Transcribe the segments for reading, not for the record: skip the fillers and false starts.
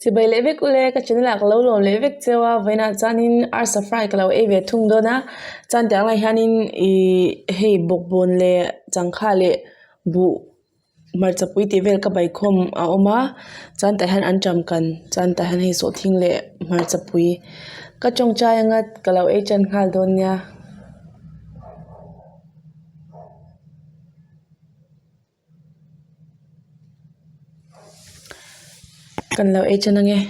chỉ bây lễ việc ule cái chuyện lạc lâu lâu lễ việc chơi với na chanin arsa fry cái lâu ấy về thùng đó na chan tiếng lại hanin hey bốc bồn lệ chẳng khá lệ bu mar chapui ti vel ka bai khom a oma chan ta han an cham kan chan ta han hi so thing le mar chapui ka chong chai nga ka lâu ấy chan khal don nya kan lâu ấy chan nghe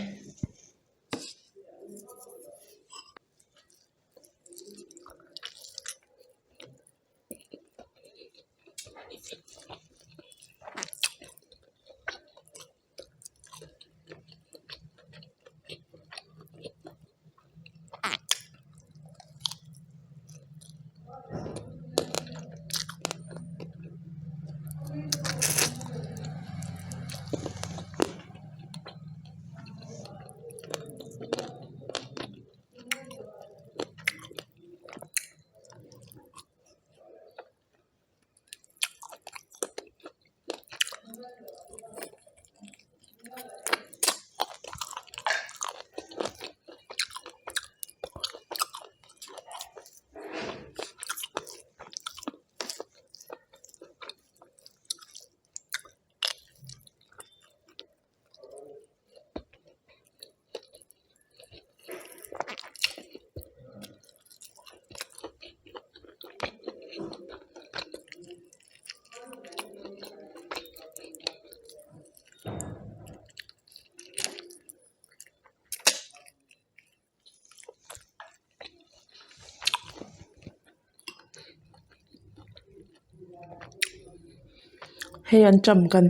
hey an cham kan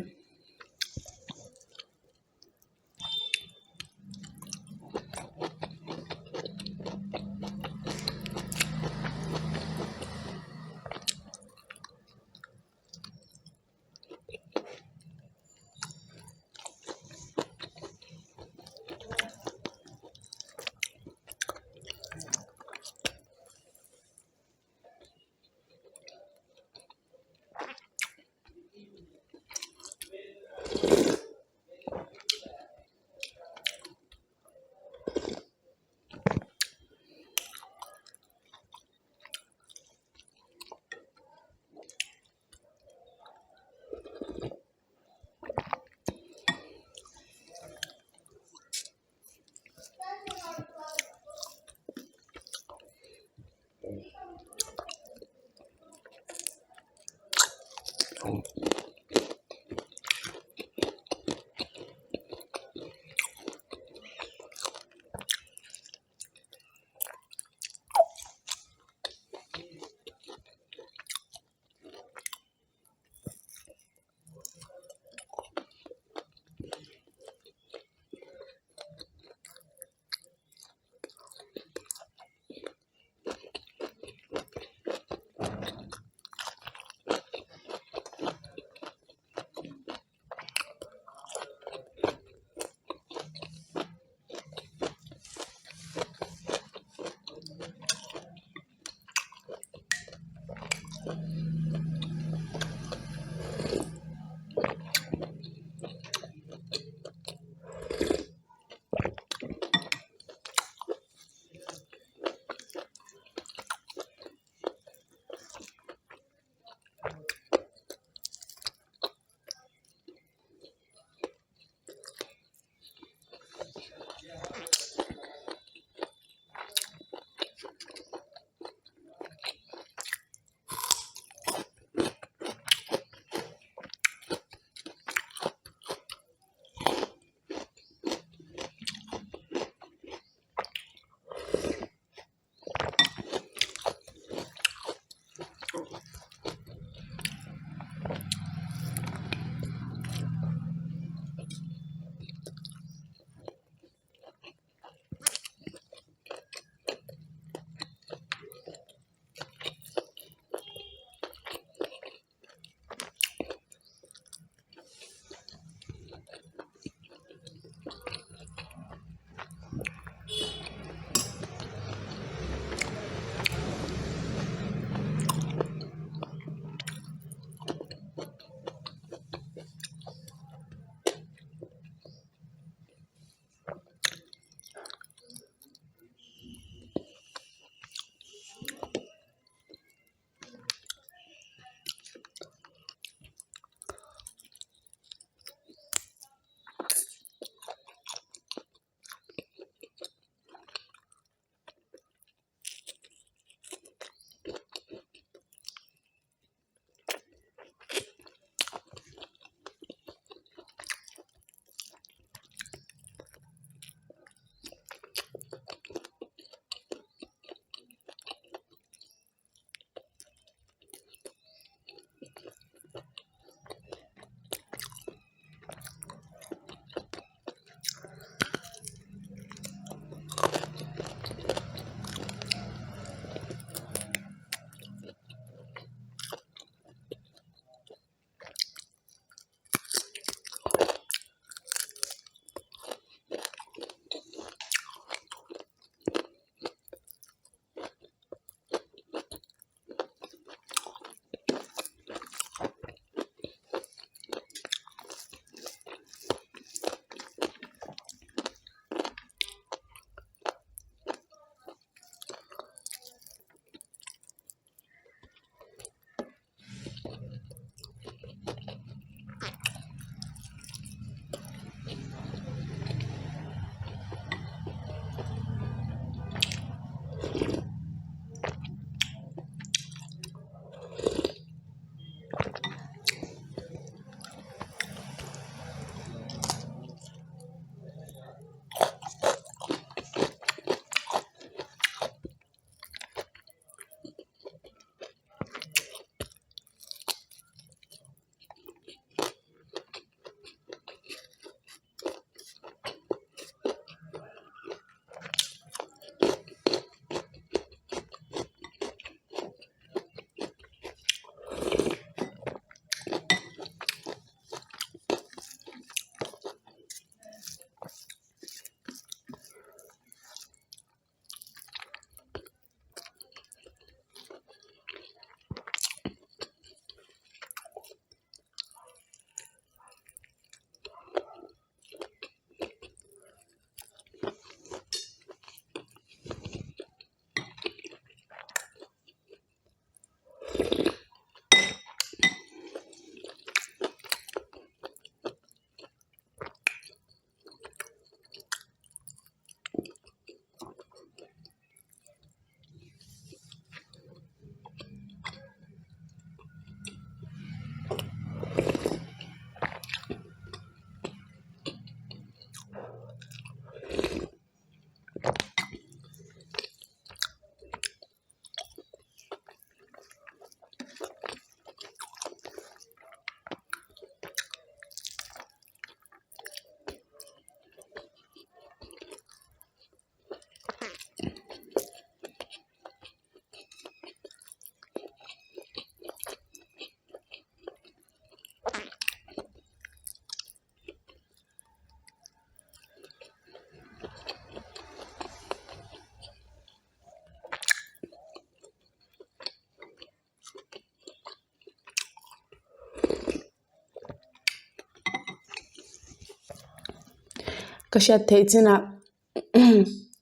Kashat Taitsina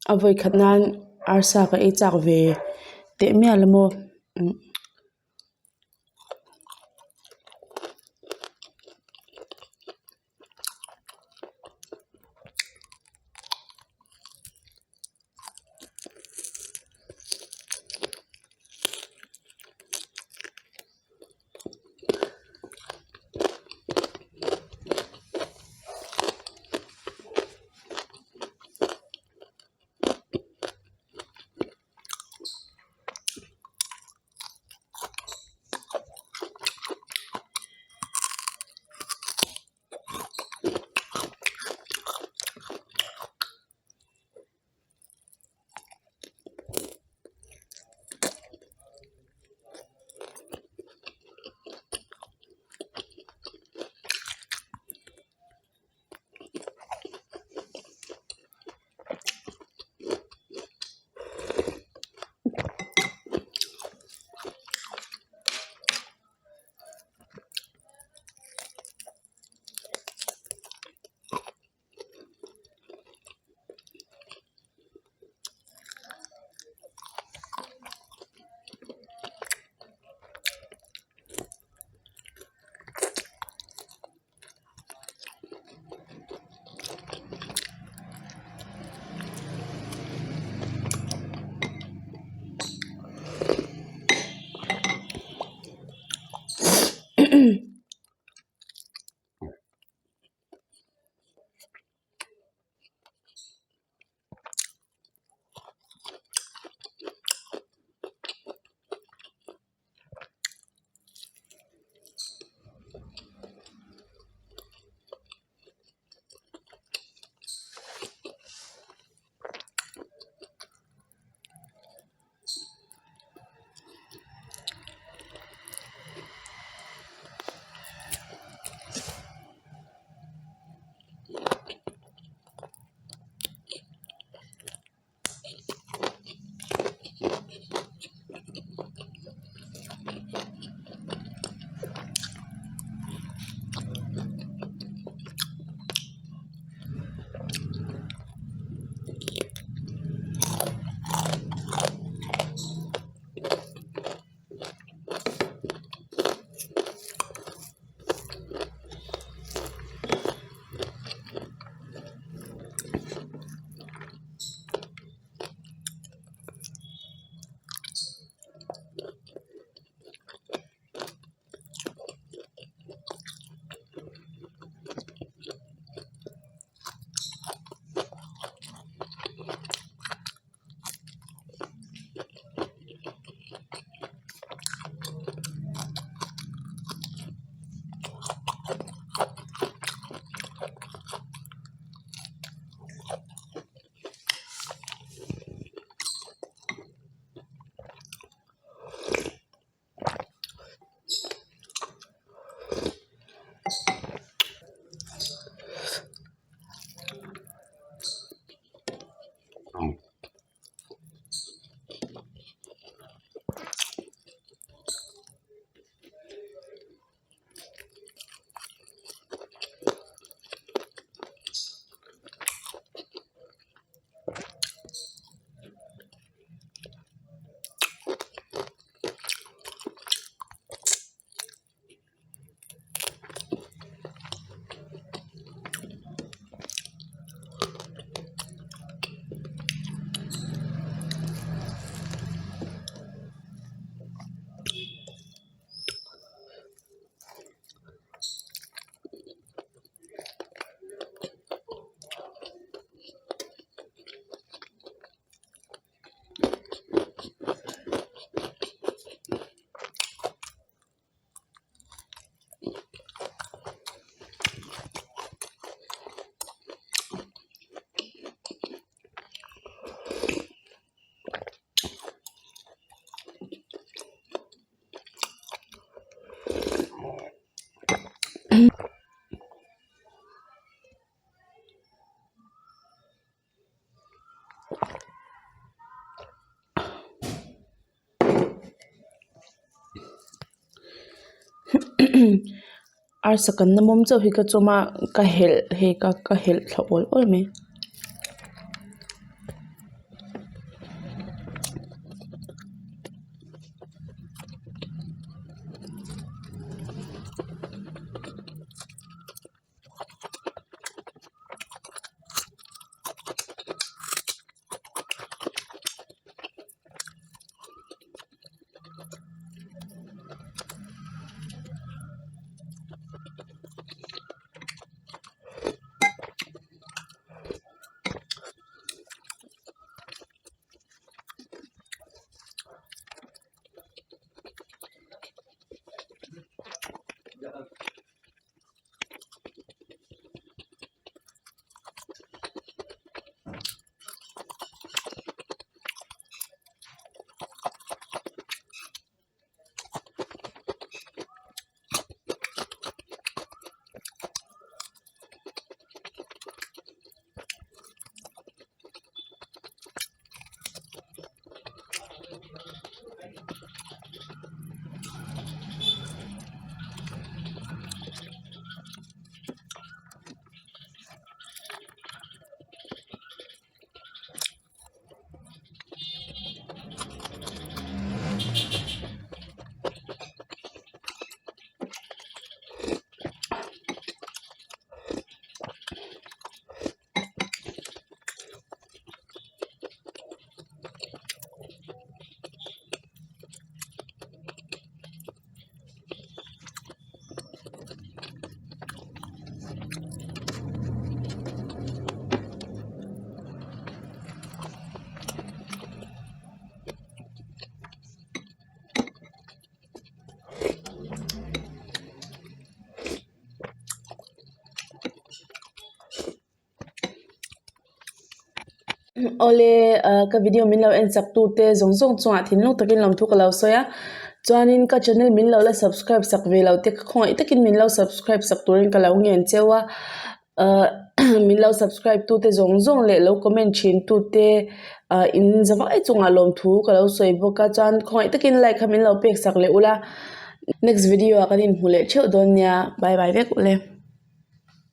avoid Katnan Arsaka Itakve, the Mialamo. Arsakan na mom cho hi ka choma ka hel he ka hel thla ol ol me ole ka video min lo en sak tu te zong zong chunga thin lu takin lam thu ka lo soya chuanin ka channel min lo la subscribe sak ve lo te khongai takin min lo subscribe sak turin ka lo ngen chewa min lo subscribe tu te zong zong le lo comment chin tu te in zawai chunga lom thu ka lo soi boka chuan khongai takin like min lo pek sak le ula next video akanin hule cheu don nya bye bye vek ule